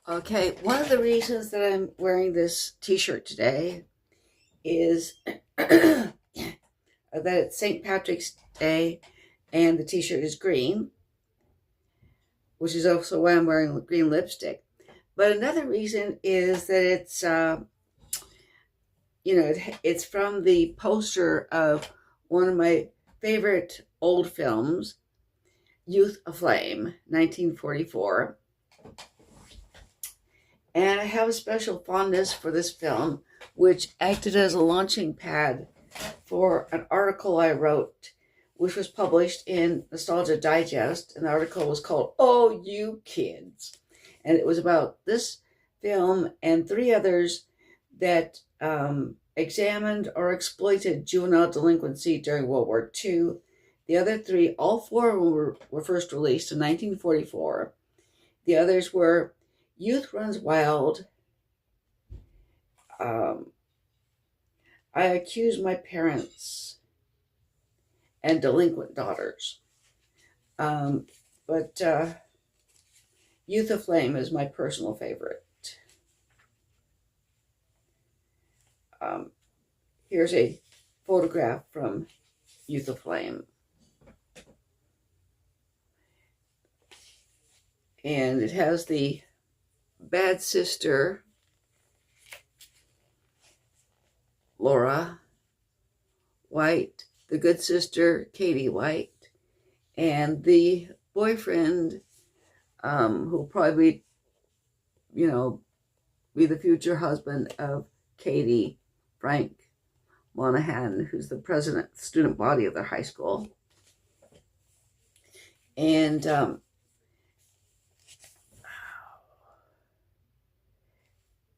Okay, one of the reasons that I'm wearing this t-shirt today is that it's St. Patrick's Day and the t-shirt is green, which is also why I'm wearing green lipstick. But another reason is that it's from the poster of one of my favorite old films, Youth Aflame, 1944. And I have a special fondness for this film, which acted as a launching pad for an article I wrote, which was published in Nostalgia Digest. And the article was called "Oh, You Kids." And it was about this film and three others that examined or exploited juvenile delinquency during World War II. The other three, all four of them were first released in 1944. The others were Youth Runs Wild, I Accuse My Parents, and Delinquent Daughters. But Youth Aflame is my personal favorite. Here's a photograph from Youth Aflame. And it has the bad sister, Laura White, the good sister, Katie White, and the boyfriend, who'll probably, be the future husband of Katie, Frank Monahan, who's the president student body of their high school. And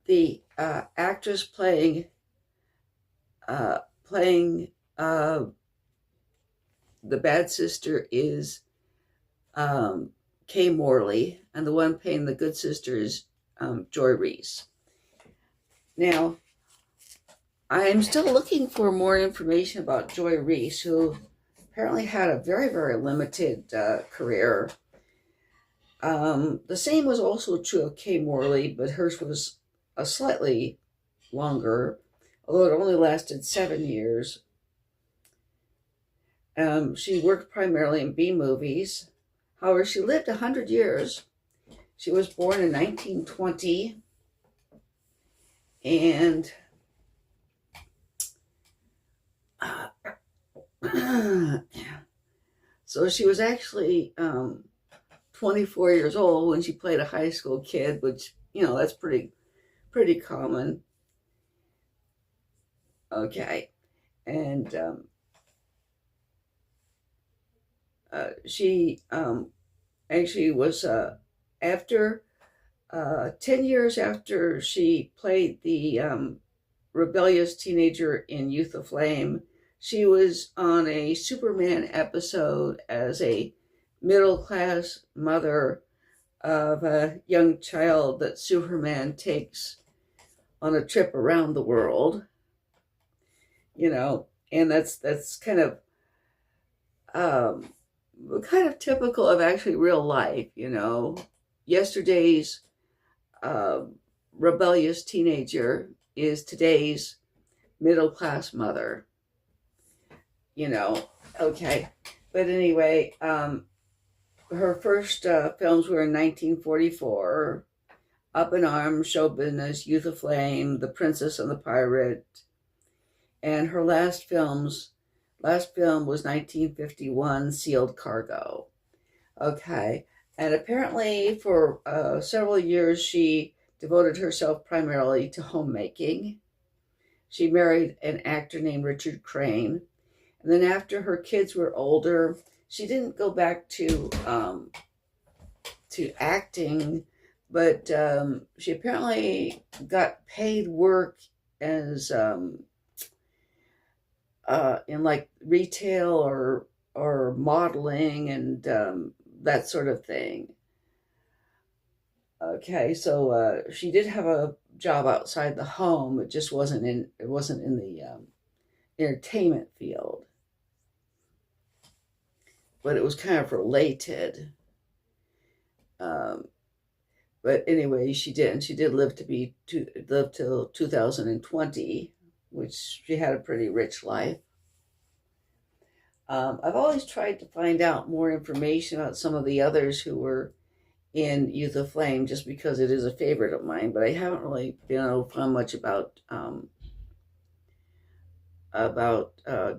the actress playing the bad sister is Kay Morley, and the one playing the good sister is Joy Reese. Now, I am still looking for more information about Joy Reese, who apparently had a very, very limited career. The same was also true of Kay Morley, but hers was a slightly longer, although it only lasted 7 years. She worked primarily in B movies. However, she lived 100 years. She was born in 1920, and so she was actually 24 years old when she played a high school kid, which, that's pretty common. Okay. And she actually was, after 10 years after she played the rebellious teenager in Youth Aflame, she was on a Superman episode as a middle-class mother of a young child that Superman takes on a trip around the world. And that's kind of typical of actually real life. Yesterday's rebellious teenager is today's middle-class mother. Okay. But anyway, her first films were in 1944, Up in Arms, Show Business, Youth Aflame, The Princess and the Pirate. And her last film was 1951, Sealed Cargo. Okay. And apparently for several years, she devoted herself primarily to homemaking. She married an actor named Richard Crane. And then after her kids were older, she didn't go back to acting, but she apparently got paid work as in like retail or modeling and that sort of thing. Okay, so she did have a job outside the home. It just wasn't in the entertainment field, but it was kind of related. But But anyway, she didn't. She did live live till 2020, which she had a pretty rich life. I've always tried to find out more information about some of the others who were in Youth Aflame, just because it is a favorite of mine. But I haven't really been able to find much about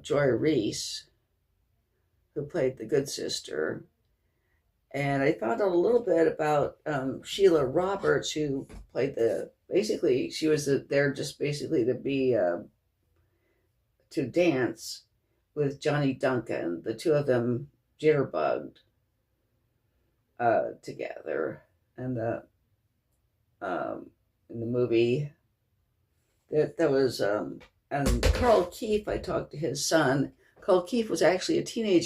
Joy Reese, who played the good sister. And I found out a little bit about Sheila Roberts, who played basically, she was there just basically to be, to dance with Johnny Duncan. The two of them jitterbugged together. And in the movie, that was, and Carl Keefe, I talked to his son. Carl Keefe was actually a teenager